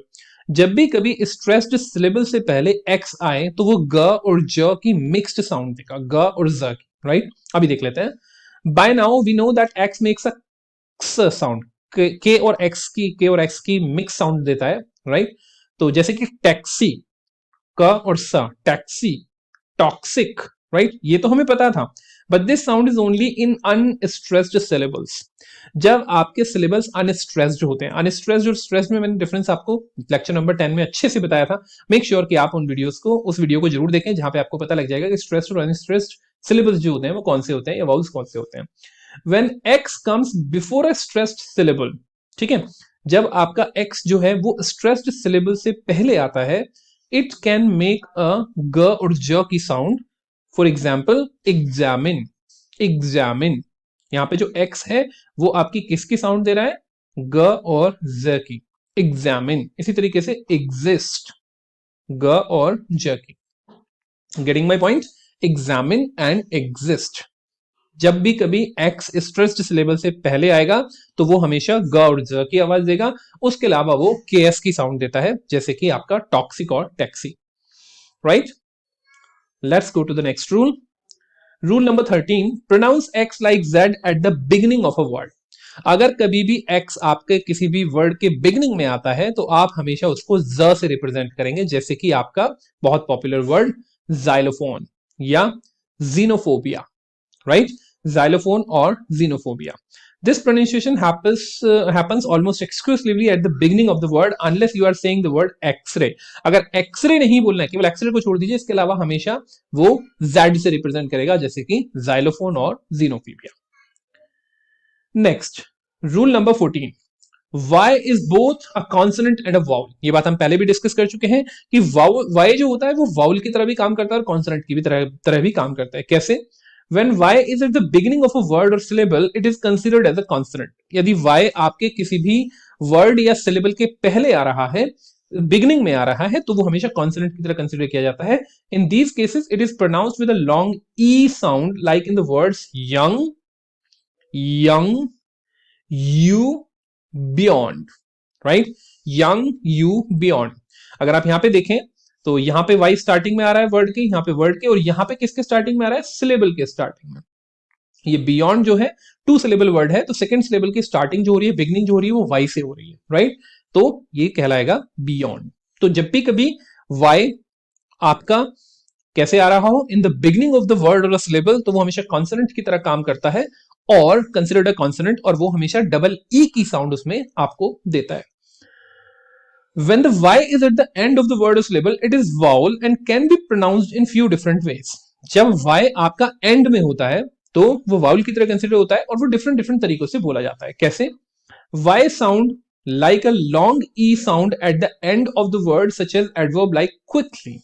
जब भी कभी स्ट्रेस्ड सिलेबल से पहले एक्स आए तो वो ग और ज की मिक्स्ड साउंड देगा, ग और ज की, राइट। अभी देख लेते हैं। By now we know that X makes a sound, के और एक्स की मिक्स साउंड देता है, राइट। तो जैसे कि टैक्सी, क और स, टैक्सी, टॉक्सिक, राइट, ये तो हमें पता था। But this sound is only in unstressed syllables. जब आपके सिलेबल्स अनस्ट्रेस्ड होते हैं, अनस्ट्रेस्ड और स्ट्रेस्ड में मैंने डिफरेंस आपको लेक्चर नंबर 10 में अच्छे से बताया था। मेक श्योर कि आप उस वीडियो को जरूर देखें, जहां पे आपको पता लग जाएगा कि स्ट्रेस्ड और अनस्ट्रेस्ड सिलेबल्स जो होते हैं वो कौन से होते हैं या वाउल्स कौन से होते हैं। When x comes before a stressed syllable, ठीक है, जब आपका एक्स जो है वो स्ट्रेस्ड सिलेबल से पहले आता है, इट कैन मेक अ ग और ज की sound. For example, examine, examine. यहां पे जो एक्स है वो आपकी किसकी साउंड दे रहा है? ग और ज की, एग्जामिन। इसी तरीके से एग्जिस्ट, ग और ज की। Getting my point? Examine and exist. जब भी कभी एक्स स्ट्रेस्ड सिलेबल से पहले आएगा तो वो हमेशा ग और ज की आवाज देगा। उसके अलावा वो के एस की साउंड देता है, जैसे कि आपका टॉक्सिक और taxi, right. Let's go to the next rule. Rule number 13, pronounce X like Z at the beginning of a word. अगर कभी भी एक्स आपके किसी भी वर्ड के बिगिनिंग में आता है तो आप हमेशा उसको ज से रिप्रेजेंट करेंगे, जैसे कि आपका बहुत पॉपुलर वर्ड जाइलोफोन या जीनोफोबिया, राइट, xylophone और xenophobia. This pronunciation happens almost exclusively at the beginning of the word unless you are saying the word X-ray. अगर X-ray नहीं बोलना है, केवल X-ray को छोड़ दीजिए, इसके अलावा हमेशा वो Z से रिप्रेजेंट करेगा, जैसे कि xylophone और xenophobia. Next, rule number 14. Y is both a consonant and a vowel. ये बात हम पहले भी डिस्कस कर चुके हैं कि Y जो होता है वो वाउल की तरह भी काम करता है और कॉन्सोनेंट की भी तरह भी काम करता है। कैसे? When y is at the beginning of a word or syllable, it is considered as a consonant. यदि y आपके किसी भी वर्ड या सिलेबल के पहले आ रहा है, बिगिनिंग में आ रहा है, तो वो हमेशा कॉन्सोनेंट की तरह कंसिडर किया जाता है। In these cases it is pronounced with a long E sound, like in the words young, young, you, beyond, right, young, you, beyond. अगर आप यहां पे देखें तो यहां पे वाई स्टार्टिंग में आ रहा है वर्ड के, यहां पे वर्ड के, और यहां पे किसके स्टार्टिंग में आ रहा है? सिलेबल के स्टार्टिंग में। ये बियॉन्ड जो है 2 सिलेबल वर्ड है, तो सेकंड सिलेबल की स्टार्टिंग जो हो रही है, बिगनिंग जो हो रही है, वो वाई से हो रही है, राइट। तो ये कहलाएगा बियॉन्ड। तो जब भी कभी वाई आपका कैसे आ रहा हो in the beginning of the word और सिलेबल, तो वो हमेशा कॉन्सोनेंट की तरह काम करता है और कंसिडर्ड अ कॉन्सोनेंट, और वो हमेशा डबल ई की साउंड उसमें आपको देता है. When the y is at the end of the word or syllable, it is vowel and can be pronounced in few different ways. जब y आपका end में होता है तो वो vowel की तरह कंसिडर होता है और वो डिफरेंट डिफरेंट तरीकों से बोला जाता है. कैसे? y sound like a long e sound at the end of the word such as adverb like quickly.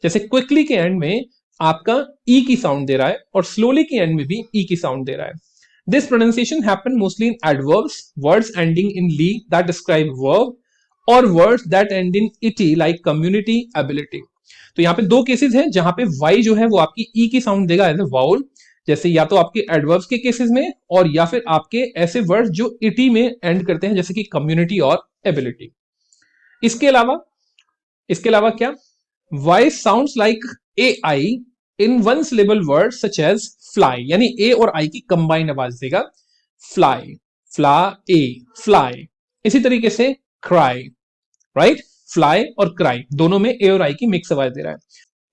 जैसे quickly के end में आपका e की साउंड दे रहा है और slowly के end में भी e की साउंड दे रहा है. This pronunciation happen mostly in adverbs, words ending in ly that describe verb, और words that end in ity like community, ability. तो यहाँ पे दो केसेस हैं जहां पे वाई जो है वो आपकी ई की साउंड देगा एज ए वाउल, जैसे या तो आपके एडवर्ब्स के केसेस में और या फिर आपके ऐसे वर्ड्स जो इटी में एंड करते हैं जैसे कि कम्युनिटी और एबिलिटी. इसके अलावा क्या? Y sounds like A I in one syllable word such as fly, यानी ए और आई की कंबाइंड आवाज देगा. फ्लाई, फ्ला ए, फ्लाई. इसी तरीके से क्राई, राइट? फ्लाई और क्राई दोनों में ए और आई की मिक्स आवाज दे रहा है.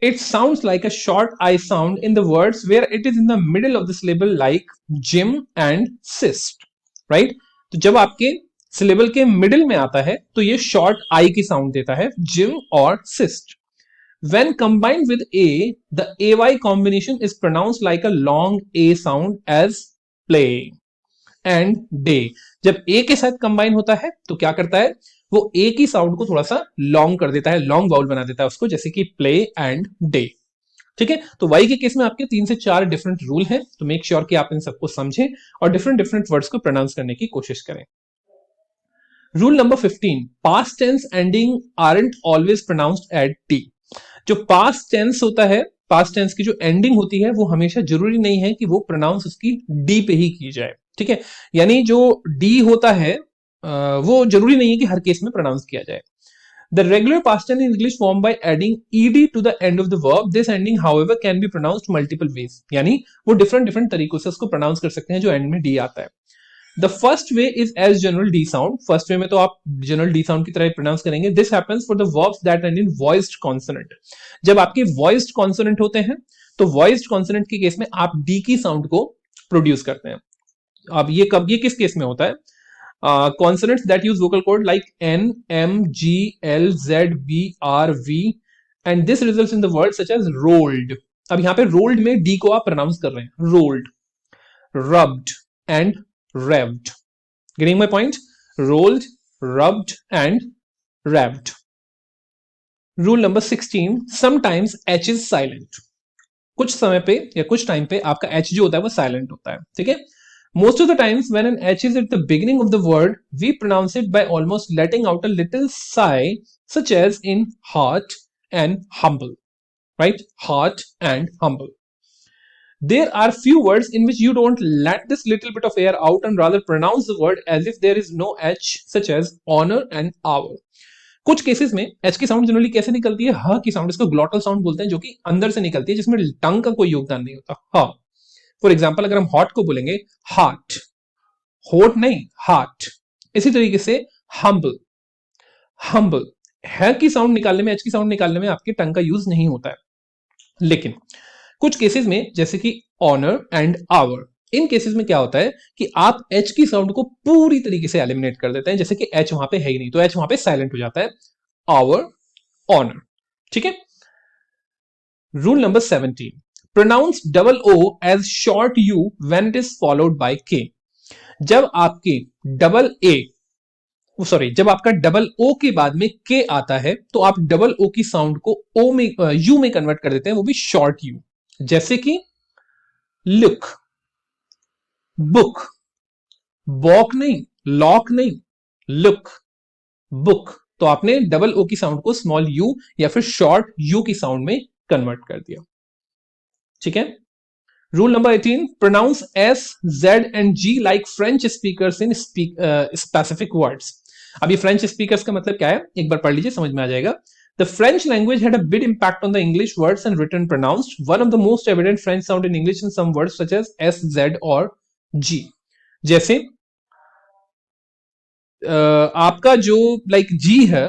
It sounds like a short I sound in the words where it is in the middle of the syllable like gym and cyst, right? तो जब आपके सिलेबल के मिडिल में आता है तो ये शॉर्ट आई की साउंड देता है, जिम और cyst. When combined with a, the ay combination is pronounced like a long a sound as play and day. जब a के साथ कंबाइन होता है तो क्या करता है? वो a की साउंड को थोड़ा सा लॉन्ग कर देता है, लॉन्ग वाउल बना देता है उसको, जैसे कि प्ले एंड डे. ठीक है? तो y के केस में आपके 3 से 4 डिफरेंट रूल हैं, तो मेक श्योर कि आप इन सबको समझें और डिफरेंट डिफरेंट वर्ड्स को प्रोनाउंस करने की कोशिश करें. Rule number 15, past tense ending aren't always pronounced at T. जो पास्ट टेंस होता है, पास्ट टेंस की जो एंडिंग होती है वो हमेशा जरूरी नहीं है कि वो प्रोनाउंस उसकी डी पे ही की जाए. ठीक है? यानी जो डी होता है वो जरूरी नहीं है कि हर केस में प्रोनाउंस किया जाए. The regular past tense in English formed by adding ed to the end of the verb. This ending, however, can be pronounced multiple ways. यानी वो डिफरेंट तरीकों से उसको प्रोनाउंस कर सकते हैं जो एंड में डी आता है. The first way is as general D sound. First way में तो आप general D sound की तरह प्रोनाउंस करेंगे. This happens for the verbs that end in voiced consonant. जब आपके voiced consonant होते हैं तो voiced consonant के केस में आप D की साउंड को प्रोड्यूस करते हैं. अब ये किस केस में होता है? Consonants that use vocal cord like N, M, G, L, Z, B, R, V, and this results in the words such as rolled. अब यहाँ पे rolled में D को आप प्रोनाउंस कर रहे हैं. Rolled, rubbed, and revved. Getting my point? Rolled, rubbed, and revved. Rule number 16, sometimes H is silent. कुछ समय पे या कुछ टाइम पे आपका H जो होता है वो साइलेंट होता है. ठीक है? Most of the times when an H is at the beginning of the word, we pronounce it by almost letting out a little sigh, such as in heart and humble. Right? Heart and humble. There are few words in which you don't let this little bit of air out and rather pronounce the word as if there is no H, such as honor and hour. कुछ cases में H की sound generally कैसे निकलती है? ह की sound, इसको ग्लॉटल sound बोलते हैं, जो कि अंदर से निकलती है, जिसमें टंग का कोई योगदान नहीं होता. ह. फॉर एग्जाम्पल अगर हम हॉट को बोलेंगे हार्ट, होट नहीं, हार्ट. इसी तरीके से हम्बल, हम्बल, है की साउंड निकालने में, H की साउंड निकालने में आपके टंग का यूज नहीं होता है. लेकिन कुछ केसेस में जैसे कि honour and hour, in cases में क्या होता है कि आप H की साउंड को पूरी तरीके से एलिमिनेट कर देते हैं, जैसे कि H वहां पे है ही नहीं, तो H वहां पे साइलेंट हो जाता है. Hour, honour. ठीक है? Rule number 17, pronounce double O as short U when it is followed by K. जब आपके जब आपका डबल O के बाद में K आता है तो आप डबल O की साउंड को O में U में कन्वर्ट कर देते हैं, वो भी शॉर्ट U. जैसे कि लुक, बुक, वॉक नहीं, लॉक नहीं, लुक, बुक. तो आपने डबल O की साउंड को स्मॉल U या फिर शॉर्ट U की साउंड में कन्वर्ट कर दिया. ठीक है? Rule number 18, pronounce S, Z and G like French speakers in specific words. अब ये फ्रेंच स्पीकर्स का मतलब क्या है? एक बार पढ़ लीजिए, समझ में आ जाएगा. The French language had a big impact on the English words and written pronounced. One of the most evident French sound in English in some words such as S, Z और G. जैसे आपका जो G है,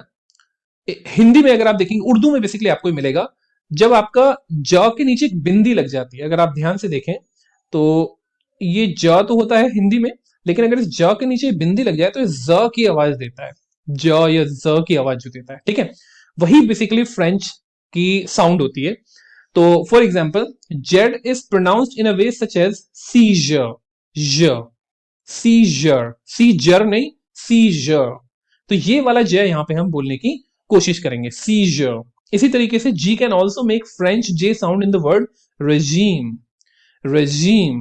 हिंदी में अगर आप देखेंगे, उर्दू में बेसिकली आपको ये मिलेगा, जब आपका ज के नीचे एक बिंदी लग जाती है, अगर आप ध्यान से देखें तो ये ज तो होता है हिंदी में, लेकिन अगर इस ज के नीचे बिंदी लग जाए तो ये ज की आवाज देता है, ज या ज की आवाज जो देता है, ठीक है। वही बेसिकली फ्रेंच की साउंड होती है। तो for example, Z is pronounced in a way such as Caesar, ज, सीजर, सीजर नहीं, सीजर। तो ये वाला ज यहां पे हम बोलने की कोशिश करेंगे, सीजर। इसी तरीके से G can also make French J sound in the word regime, regime,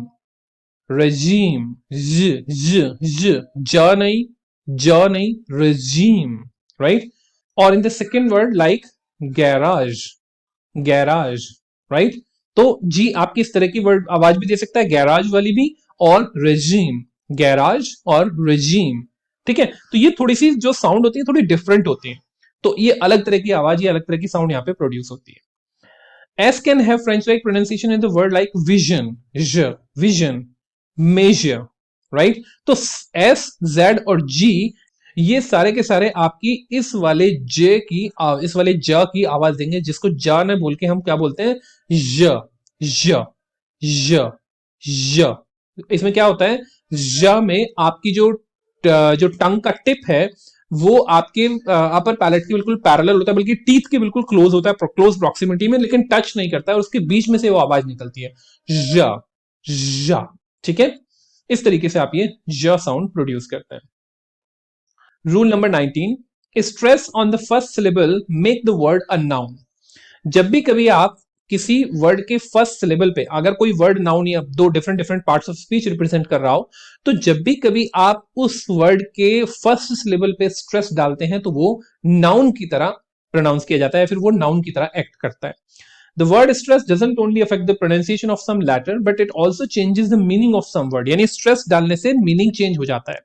regime, j नहीं, j नहीं, regime, right? और in the second word like garage, garage, right? तो जी आपकी इस तरह की वर्ड आवाज भी दे सकता है, गैराज वाली भी और regime, गैराज और regime, ठीक है। तो ये थोड़ी सी जो साउंड होती है थोड़ी डिफरेंट होती है, तो ये अलग तरह की आवाज, ये अलग तरह की साउंड यहाँ पे प्रोड्यूस होती है। S can have French-like pronunciation in the word like vision, vision, measure, right? तो S, Z और G ये सारे के सारे आपकी इस वाले J की इस वाले ज की आवाज देंगे, जिसको ज न बोल के हम क्या बोलते हैं, ज, ज, ज, ज। इसमें क्या होता है, ज में आपकी जो टंग का टिप है वो आपके अपर पैलेट के बिल्कुल पैरेलल होता है, बल्कि टीथ के बिल्कुल क्लोज होता है, क्लोज प्रॉक्सिमिटी में, लेकिन टच नहीं करता है, और उसके बीच में से वो आवाज निकलती है, ज, ज, ठीक है। इस तरीके से आप ये ज साउंड प्रोड्यूस करते हैं। Rule number 19, stress on the first syllable make the word a noun. जब भी कभी आप किसी वर्ड के फर्स्ट सिलेबल पे, अगर कोई वर्ड नाउन या दो different different parts of speech represent कर रहा हो, तो जब भी कभी आप उस वर्ड के फर्स्ट सिलेबल पे स्ट्रेस डालते हैं तो वो नाउन की तरह प्रोनाउंस किया जाता है, फिर वो नाउन की तरह एक्ट करता है। The word stress doesn't only affect the pronunciation of some letter, but it also changes the meaning of some word. यानी स्ट्रेस डालने से मीनिंग चेंज हो जाता है।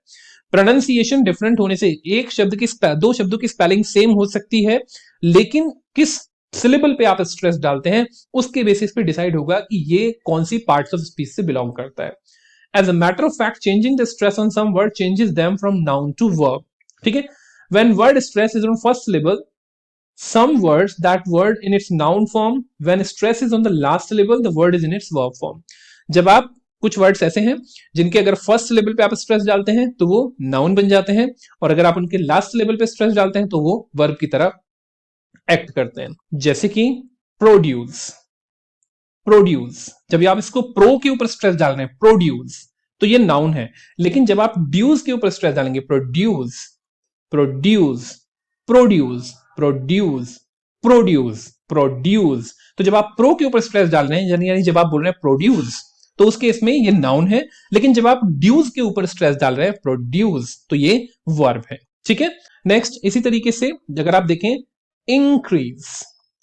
प्रोनाउंसिएशन डिफरेंट होने से एक शब्द की दो शब्दों की स्पेलिंग सेम हो सकती है, लेकिन किस सिलेबल पे आप स्ट्रेस डालते हैं उसके बेसिस पे डिसाइड होगा कि ये कौन सी पार्ट्स ऑफ स्पीच से बिलोंग करता है। As a matter of fact, changing the stress on some word changes them from noun to verb, ठीक है। When word stress is on first syllable, some words, that word in its noun form, when stress is on the last syllable, the word is in its verb form. जब आप कुछ words ऐसे हैं जिनके अगर first syllable पे आप stress डालते हैं तो वो नाउन बन जाते हैं, और अगर आप उनके लास्ट सिलेबल पे स्ट्रेस डालते हैं तो वो वर्ब की तरह एक्ट करते हैं। जैसे कि प्रोड्यूस, प्रोड्यूस, जब आप इसको प्रो के ऊपर स्ट्रेस डाल रहे हैं, प्रोड्यूस, तो ये नाउन है, लेकिन जब आप ड्यूस के ऊपर स्ट्रेस डालेंगे, produce, produce, produce, produce, produce, produce, तो जब आप प्रो के ऊपर स्ट्रेस डाल रहे हैं, यानी जब आप बोल रहे हैं प्रोड्यूस, तो उस केस में ये नाउन है, लेकिन जब आप ड्यूस के ऊपर स्ट्रेस डाल रहे हैं, प्रोड्यूस, तो ये वर्ब है, ठीक है। नेक्स्ट, इसी तरीके से अगर आप देखें, इंक्रीज,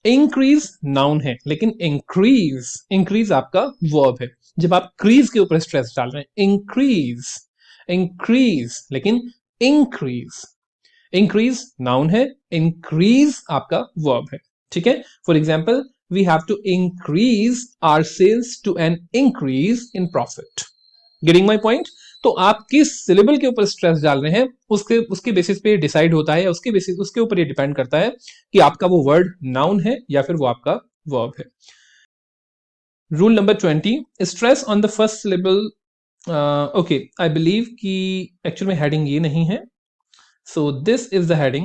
इंक्रीज नाउन है, लेकिन इंक्रीज, इंक्रीज आपका वर्ब है। जब आप क्रीज के ऊपर स्ट्रेस डाल रहे हैं, इंक्रीज, इंक्रीज, लेकिन इंक्रीज, इंक्रीज नाउन है, इंक्रीज आपका वर्ब है, ठीक है। For example, we have to increase our sales to an increase in profit. Getting my point? तो आप किस सिलेबल के ऊपर स्ट्रेस डाल रहे हैं उसके बेसिस पे डिसाइड होता है, उसके ऊपर ये डिपेंड करता है कि आपका वो वर्ड नाउन है या फिर वो आपका वर्ब है। Rule number 20, stress on the first syllable. Okay, I believe कि एक्चुअल में हेडिंग ये नहीं है, so this is the heading,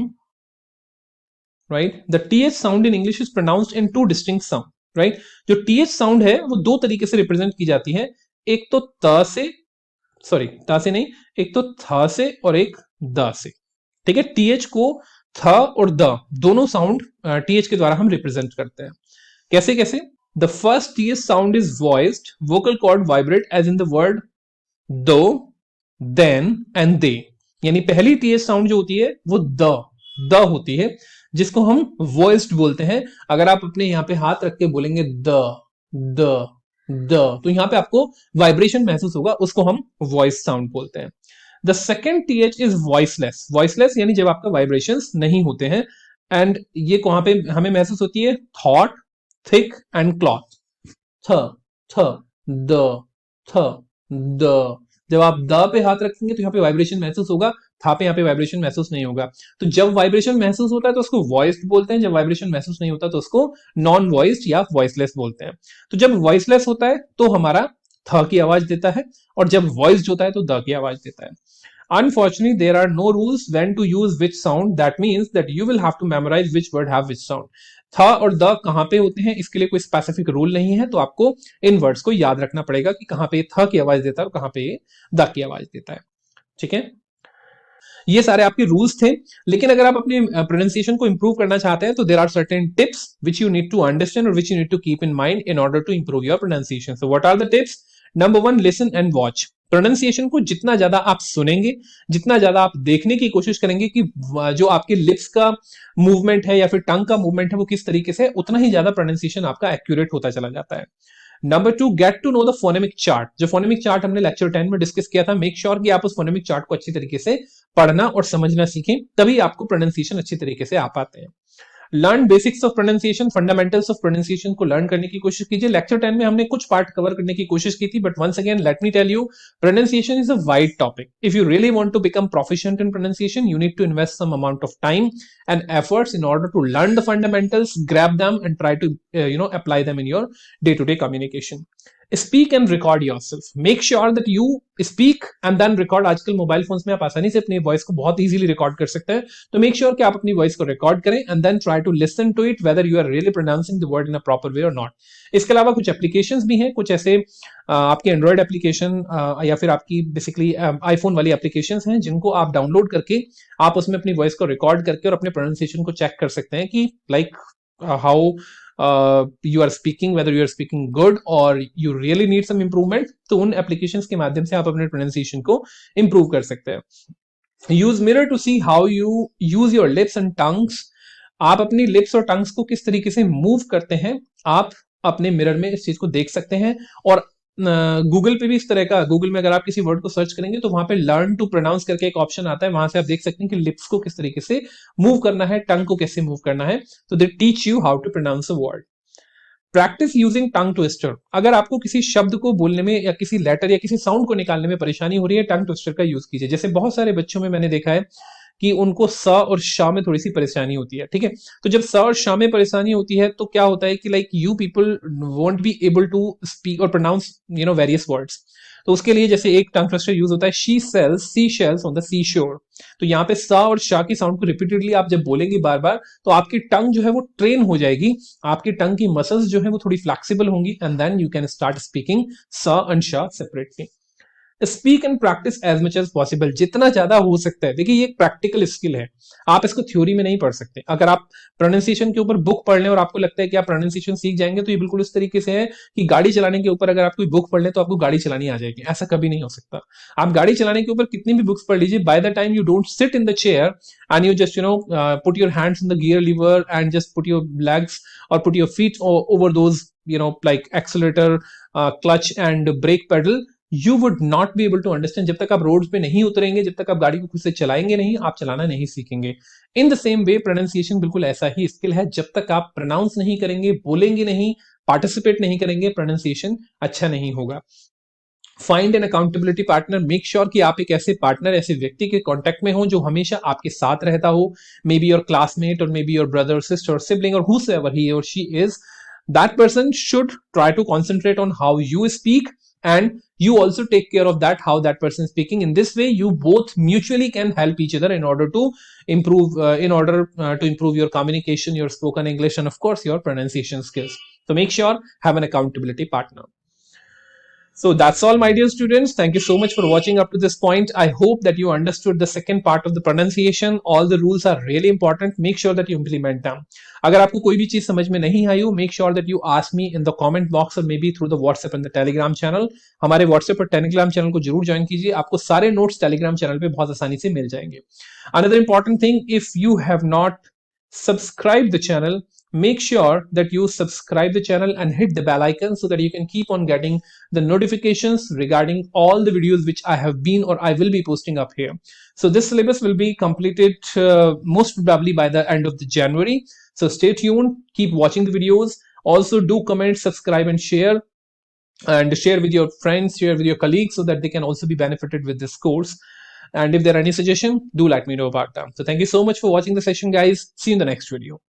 right? The th sound in English is pronounced in two distinct sound, right? जो th sound है वो दो तरीके से रिप्रेजेंट की जाती है, एक तो त से, सॉरी त से नहीं, एक तो थ से और एक द से, ठीक है। th को थ और द दोनों साउंड th के द्वारा हम रिप्रेजेंट करते हैं। कैसे कैसे? The first th sound is voiced, vocal cord vibrate as in the word though, then and they। यानी पहली टीएच साउंड जो होती है वो द होती है, जिसको हम वॉइस्ड बोलते हैं। अगर आप अपने यहां पे हाथ रख के बोलेंगे द तो यहां पे आपको वाइब्रेशन महसूस होगा, उसको हम वॉइस साउंड बोलते हैं। The second TH is voiceless, voiceless यानी जब आपका वाइब्रेशंस नहीं होते हैं, एंड ये कहां पे हमें महसूस होती है, थॉट, थिक एंड क्लॉथ, थ द थ द। जब आप द पे हाथ रखेंगे तो यहाँ पे वाइब्रेशन महसूस होगा, था पे यहाँ पे वाइब्रेशन महसूस नहीं होगा। तो जब वाइब्रेशन महसूस होता है तो उसको वॉइस्ड बोलते हैं, जब वाइब्रेशन महसूस नहीं होता तो उसको नॉन वॉइस्ड या वॉइसलेस बोलते हैं। तो जब वॉइसलेस होता है तो हमारा थ की आवाज देता है, और जब वॉइस्ड होता है तो द की आवाज देता है। Unfortunately, there are no rules when to use which sound. That means that you will have to memorize which word have which sound. था और द कहां पे होते हैं इसके लिए कोई स्पेसिफिक रूल नहीं है, तो आपको इन वर्ड्स को याद रखना पड़ेगा कि कहां पे थ की आवाज देता है और कहां पे द की आवाज देता है। ठीक है, ये सारे आपके रूल्स थे। लेकिन अगर आप अपने प्रोनाउंसिएशन को इंप्रूव करना चाहते हैं तो there are certain tips which you need to understand और which you need to keep in mind in order to improve your pronunciation. So what are the tips? Number 1, listen and watch. Pronunciation को जितना ज्यादा आप सुनेंगे, जितना ज्यादा आप देखने की कोशिश करेंगे कि जो आपके लिप्स का मूवमेंट है या फिर टंग का मूवमेंट है वो किस तरीके से, उतना ही ज्यादा प्रोनाउंसिएशन आपका एक्यूरेट होता चला जाता है। Number 2, get to know the phonemic chart. जो फोनेमिक चार्ट हमने लेक्चर 10 में डिस्कस किया था, मेक श्योर कि आप उस फोनेमिक चार्ट को अच्छी तरीके से पढ़ना और समझना सीखें, तभी आपको प्रोनाउंसिएशन अच्छी तरीके से आ पाते हैं। Learn basics of pronunciation, fundamentals of pronunciation को लर्न करने की कोशिश कीजिए। लेक्चर 10 में हमने कुछ पार्ट कवर करने की कोशिश की थी, but once again let me tell you, pronunciation is a wide topic. If you really want to become proficient in pronunciation, you need to invest some amount of time and efforts in order to learn the fundamentals, grab them and try to apply them in your day-to-day communication. Speak and record yourself. Make sure that you speak and then record. आजकल mobile phones में आप आसानी से अपनी voice को बहुत easily record कर सकते हैं, तो मेक श्योर कि आप अपनी वॉइस को रिकॉर्ड करें and then try to listen to it whether you are really pronouncing the word in a proper way और नॉट। इसके अलावा कुछ एप्लीकेशंस भी हैं, कुछ ऐसे आपके एंड्रॉइड एप्लीकेशन या फिर आपकी बेसिकली आईफोन वाली एप्लीकेशंस हैं जिनको आप डाउनलोड करके आप उसमें अपनी वॉइस को रिकॉर्ड करके और अपने प्रोनाउंसिएशन को चेक कर सकते हैं कि like how you are speaking, whether you are speaking good or you really need some improvement, तो उन applications के माध्यम से आप अपने pronunciation को improve कर सकते हैं। Use mirror to see how you use your lips and tongues. आप अपनी lips और tongues को किस तरीके से move करते हैं, आप अपने mirror में इस चीज को देख सकते हैं। और गूगल पे भी इस तरह का, गूगल में अगर आप किसी वर्ड को सर्च करेंगे तो वहां पे लर्न टू प्रोनाउंस करके एक ऑप्शन आता है, वहां से आप देख सकते हैं कि लिप्स को किस तरीके से मूव करना है, टंग को कैसे मूव करना है। तो they teach you how to pronounce a word. Practise using tongue twister. अगर आपको किसी शब्द को बोलने में या किसी लेटर या किसी साउंड को निकालने में परेशानी हो रही है, टंग ट्विस्टर का यूज कीजिए। जैसे बहुत सारे बच्चों में मैंने देखा है कि उनको स और श में थोड़ी सी परेशानी होती है, ठीक है। तो जब स और श में परेशानी होती है तो क्या होता है कि like you people won't be able to speak और प्रोनाउंस वेरियस वर्ड्स। तो उसके लिए जैसे एक टंग ट्विस्टर यूज होता है, she sells sea shells on the sea shore. तो यहाँ पे स और श की साउंड को रिपीटेडली आप जब बोलेंगे बार बार, तो आपकी टंग जो है वो ट्रेन हो जाएगी, आपकी टंग की मसल्स जो है वो थोड़ी फ्लेक्सिबल होंगी and then you can start speaking स एंड श separately. Speak and practise as much as possible, जितना ज्यादा हो सकता है। देखिए ये एक प्रैक्टिकल स्किल है, आप इसको थ्योरी में नहीं पढ़ सकते। अगर आप प्रोनाउंसिएशन के ऊपर बुक पढ़ लें और आपको लगता है कि आप प्रोनाउंसिएशन सीख जाएंगे, तो ये बिल्कुल इस तरीके से है कि गाड़ी चलाने के ऊपर अगर आप कोई बुक पढ़ लें तो आपको गाड़ी चलानी आ जाएगी, ऐसा कभी नहीं हो सकता। आप गाड़ी चलाने के ऊपर कितनी भी बुक्स पढ़ लीजिए, by the time you don't sit in the chair and you just put your hands on the gear lever and just put your legs or put your feet over those like accelerator, clutch and brake pedal, you would not be able to understand। जब तक आप roads पे नहीं उतरेंगे, जब तक आप गाड़ी को खुद से चलाएंगे नहीं, आप चलाना नहीं सीखेंगे। In the same way pronunciation बिल्कुल ऐसा ही स्किल है, जब तक आप प्रोनाउंस नहीं करेंगे, बोलेंगे नहीं, पार्टिसिपेट नहीं करेंगे, प्रोनाउंसिएशन अच्छा नहीं होगा। Find an accountability partner. Make sure कि आप एक ऐसे पार्टनर, ऐसे व्यक्ति के कांटेक्ट में हो जो हमेशा आपके साथ रहता हो, मे बी योर क्लासमेट और may be your brother sister sibling और whosoever he or she is. That person should try to concentrate on how you speak and you also take care of that, how that person is speaking. In this way you both mutually can help each other in order to improve your communication, your spoken English and of course your pronunciation skills. So make sure have an accountability partner. So that's all my dear students. Thank you so much for watching up to this point. I hope that you understood the second part of the pronunciation. All the rules are really important. Make sure that you implement them. अगर आपको कोई भी चीज समझ में नहीं आई हो, make sure that you ask me in the comment box or maybe through the WhatsApp and the Telegram channel. हमारे WhatsApp और Telegram channel को जरूर ज्वाइन कीजिए, आपको सारे नोट्स Telegram channel पे बहुत आसानी से मिल जाएंगे। Another important thing, if you have not subscribed the channel, make sure that you subscribe the channel and hit the bell icon so that you can keep on getting the notifications regarding all the videos which I have been or I will be posting up here. So this syllabus will be completed most probably by the end of the January. So stay tuned, keep watching the videos. Also do comment, subscribe and share with your friends, share with your colleagues so that they can also be benefited with this course. and if there are any suggestion, do let me know about them. So thank you so much for watching the session, guys. See you in the next video.